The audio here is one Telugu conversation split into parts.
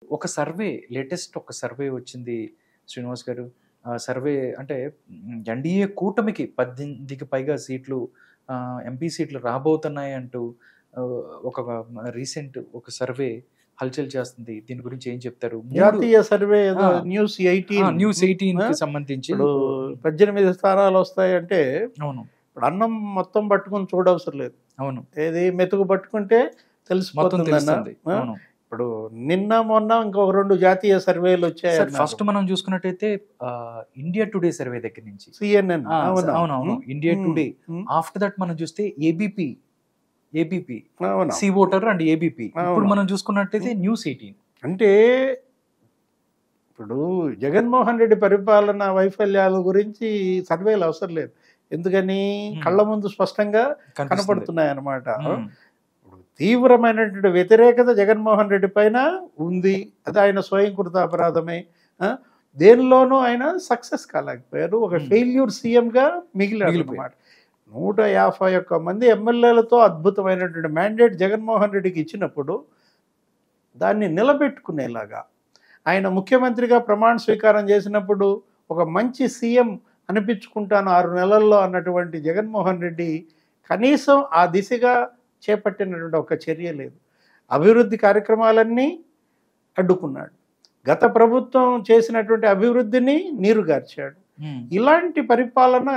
ఒక సర్వే ఒక సర్వే వచ్చింది శ్రీనివాస్ గారు. సర్వే అంటే ఎన్‌డీఏ కూటమికి 18కి పైగా సీట్లు ఎంపీ సీట్లు రాబోతున్నాయి అంటూ ఒక రీసెంట్ ఒక సర్వే హల్చల్ చేస్తుంది. దీని గురించి ఏం చెప్తారు? జాతీయ సర్వే ఏదో ఆ. న్యూస్ 18 న్యూస్ 18కి సంబంధించి ఇప్పుడు 18 స్థానాలు వస్తాయంటే అవును. ఇప్పుడు అన్నం మొత్తం పట్టుకుని చూడవసరం లేదు. అవును. ఏది మెతుకు పట్టుకుంటే మొత్తం తెలిసిపోతుందన్న. తెలుస్తుంది. అవును. ఇప్పుడు నిన్న మొన్న ఇంకొక 2 జాతీయ సర్వేలు వచ్చాయి. ఫస్ట్ మనం చూసుకున్నట్టయితే ఇండియా టుడే సర్వే దగ్గర నుంచి CNN. అవునవును ఇండియా టుడే. ఆఫ్టర్ దట్ మనం చూస్తే ABP C voter and ABP. ఇప్పుడు మనం చూసుకున్నట్టయితే న్యూస్ 18. అంటే ఇప్పుడు జగన్మోహన్ రెడ్డి పరిపాలన వైఫల్యాల గురించి సర్వేలు అవసరం లేదు. ఎందుకని కళ్ళ ముందు స్పష్టంగా కనపడుతున్నాయి అన్నమాట. ఇప్పుడు తీవ్రమైనటువంటి వ్యతిరేకత జగన్మోహన్ రెడ్డి పైన ఉంది. అది ఆయన స్వయంకృత అపరాధమే. దేనిలోనూ ఆయన సక్సెస్ కాలేకపోయారు. ఒక ఫెయిల్యూర్ సీఎంగా మిగిలాడు అన్నమాట. 151 మంది ఎమ్మెల్యేలతో అద్భుతమైనటువంటి మ్యాండేట్ జగన్మోహన్ రెడ్డికి ఇచ్చినప్పుడు దాన్ని నిలబెట్టుకునేలాగా ఆయన ముఖ్యమంత్రిగా ప్రమాణ స్వీకారం చేసినప్పుడు ఒక మంచి సీఎం అనిపించుకుంటాను 6 నెలల్లో అన్నటువంటి జగన్మోహన్ రెడ్డి కనీసం ఆ దిశగా చేపట్టినటువంటి ఒక చర్య లేదు. అభివృద్ధి కార్యక్రమాలన్నీ అడ్డుకున్నాడు. గత ప్రభుత్వం చేసినటువంటి అభివృద్ధిని నీరుగార్చాడు. ఇలాంటి పరిపాలన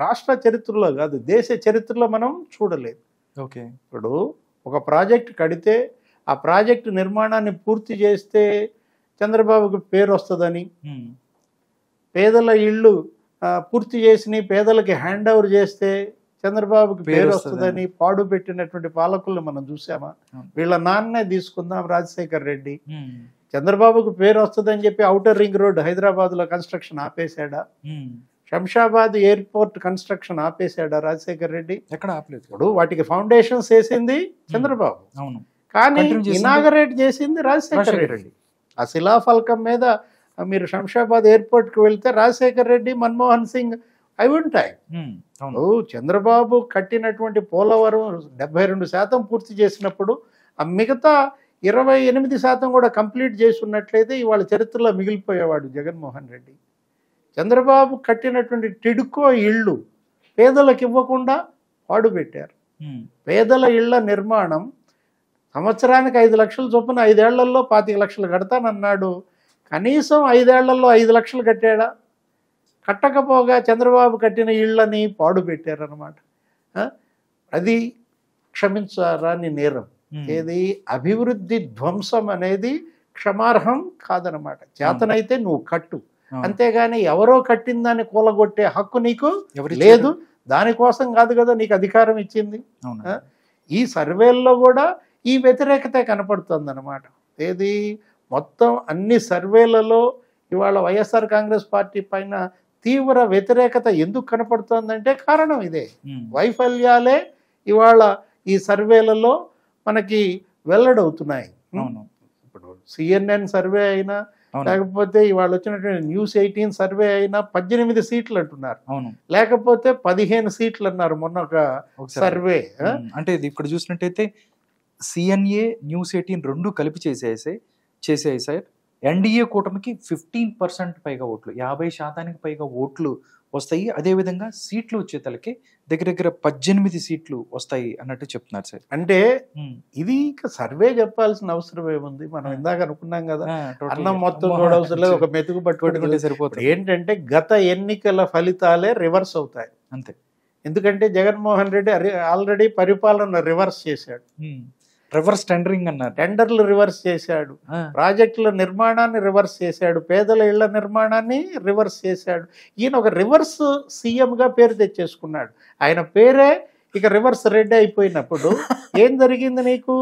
రాష్ట్ర చరిత్రలో కాదు, దేశ చరిత్రలో మనం చూడలేదు. ఓకే. ఇప్పుడు ఒక ప్రాజెక్ట్ కడితే ఆ ప్రాజెక్టు నిర్మాణాన్ని పూర్తి చేస్తే చంద్రబాబుకి పేరు వస్తుందని, పేదల ఇళ్ళు పూర్తి చేసి పేదలకి హ్యాండ్ ఓవర్ చేస్తే చంద్రబాబుకి పేరు వస్తుందని పాడు పెట్టినటువంటి పాలకులను మనం చూసామా? వీళ్ళ నాన్నే తీసుకుందాం, రాజశేఖర్ రెడ్డి. చంద్రబాబుకు పేరు వస్తుందని చెప్పి ఔటర్ రింగ్ రోడ్ హైదరాబాద్లో కన్స్ట్రక్షన్ ఆపేశాడా? శంషాబాద్ ఎయిర్పోర్ట్ కన్స్ట్రక్షన్ ఆపేశాడా రాజశేఖర్ రెడ్డి? ఎక్కడ ఆపలేదు. ఇప్పుడు వాటికి ఫౌండేషన్స్ వేసింది చంద్రబాబు, అవును, కానీ ఇనాగరేట్ చేసింది రాజశేఖర్ రెడ్డి. ఆ శిలాఫలకం మీద మీరు శంషాబాద్ ఎయిర్పోర్ట్కి వెళ్తే రాజశేఖర్ రెడ్డి, మన్మోహన్ సింగ్ అవి ఉంటాయి. చంద్రబాబు కట్టినటువంటి పోలవరం 72% పూర్తి చేసినప్పుడు ఆ మిగతా 28% కూడా కంప్లీట్ చేసి ఉన్నట్లయితే ఇవాళ చరిత్రలో మిగిలిపోయేవాడు జగన్మోహన్ రెడ్డి. చంద్రబాబు కట్టినటువంటి టిడ్కో ఇళ్ళు పేదలకు ఇవ్వకుండా పాడుపెట్టారు. పేదల ఇళ్ల నిర్మాణం సంవత్సరానికి 5 లక్షల చొప్పున 5 ఏళ్లలో 25 లక్షలు కడతానన్నాడు. కనీసం 5 ఏళ్లలో 5 లక్షలు కట్టాడా? కట్టకపోగా చంద్రబాబు కట్టిన ఇళ్ళని పాడు పెట్టారనమాట. అది క్షమించరాని నేరం. ఏది అభివృద్ధి ధ్వంసం అనేది క్షమార్హం కాదనమాట. చేతనైతే నువ్వు కట్టు, అంతేగాని ఎవరో కట్టిందాన్ని కూలగొట్టే హక్కు నీకు లేదు. దానికోసం కాదు కదా నీకు అధికారం ఇచ్చింది. ఈ సర్వేల్లో కూడా ఈ వ్యతిరేకత కనపడుతుంది అనమాట. ఏది మొత్తం అన్ని సర్వేలలో ఇవాళ వైఎస్ఆర్ కాంగ్రెస్ పార్టీ పైన తీవ్ర వ్యతిరేకత ఎందుకు కనపడుతుందంటే కారణం ఇదే. వైఫల్యాలే ఇవాళ ఈ సర్వేలలో మనకి వెల్లడవుతున్నాయి. ఇప్పుడు CNN సర్వే అయినా లేకపోతే ఇవాళ వచ్చినటువంటి న్యూస్ 18 సర్వే అయినా 18 సీట్లు అంటున్నారు, లేకపోతే 15 సీట్లు అన్నారు మొన్న ఒక సర్వే. అంటే ఇది ఇక్కడ చూసినట్టయితే CNA న్యూస్ 18 రెండు కలిపి చేసేసాయి సార్. ఎన్డీఏ కూటమికి 15% పైగా ఓట్లు, 50% పైగా ఓట్లు వస్తాయి. అదేవిధంగా సీట్లు వచ్చేతలకి దగ్గర 18 సీట్లు వస్తాయి అన్నట్టు చెప్తున్నారు సార్. అంటే ఇది సర్వే చెప్పాల్సిన అవసరం ఏముంది? మనం ఇందాక అనుకున్నాం కదా, అన్నం మొత్తం కూడా అవసరం లేదు, ఒక మెతుకు పట్టుకుంటే సరిపోతుంది. ఏంటంటే గత ఎన్నికల ఫలితాలే రివర్స్ అవుతాయి అంతే. ఎందుకంటే జగన్మోహన్ రెడ్డి ఆల్రెడీ పరిపాలన రివర్స్ చేశాడు. రివర్స్ టెండరింగ్ అన్నారు. టెండర్లు రివర్స్ చేశాడు, ప్రాజెక్టుల నిర్మాణాన్ని రివర్స్ చేశాడు, పేదల ఇళ్ల నిర్మాణాన్ని రివర్స్ చేశాడు. ఈయన ఒక రివర్స్ సీఎంగా పేరు తెచ్చేసుకున్నాడు. ఆయన పేరే ఇక రివర్స్ రెడ్డి అయిపోయినప్పుడు ఏం జరిగింది నీకు?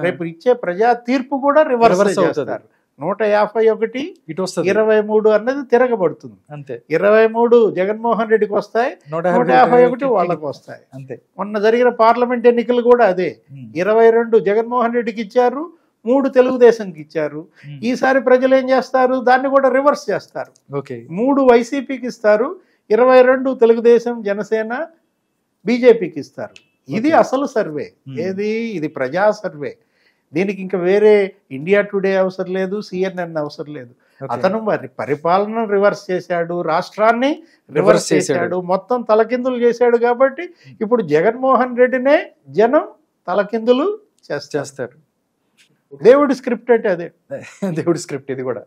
రేపు ఇచ్చే ప్రజా తీర్పు కూడా రివర్స్ చేస్తారు. 151 23 అన్నది తిరగబడుతుంది. అంతే. 23 జగన్మోహన్ రెడ్డికి వస్తాయి, 151 వాళ్ళకు వస్తాయి. అంతే. మొన్న జరిగిన పార్లమెంట్ ఎన్నికలు కూడా అదే. 22 జగన్మోహన్ రెడ్డికి ఇచ్చారు, 3 తెలుగుదేశంకి ఇచ్చారు. ఈసారి ప్రజలు ఏం చేస్తారు? దాన్ని కూడా రివర్స్ చేస్తారు. 3 వైసీపీకి ఇస్తారు, 22 తెలుగుదేశం, జనసేన, బీజేపీకి ఇస్తారు. ఇది అసలు సర్వే. ఏది? ఇది ప్రజా సర్వే. దీనికి ఇంకా వేరే ఇండియా టుడే అవసరం లేదు, సిఎన్ఎన్ అవసరం లేదు. అతను మరి పరిపాలన రివర్స్ చేశాడు, రాష్ట్రాన్ని రివర్స్ చేశాడు, మొత్తం తలకిందులు చేశాడు. కాబట్టి ఇప్పుడు జగన్మోహన్ రెడ్డినే జనం తలకిందులు చేస్తారు. చేస్తారు. దేవుడి స్క్రిప్ట్ అంటే అదే. దేవుడి స్క్రిప్ట్ ఇది కూడా.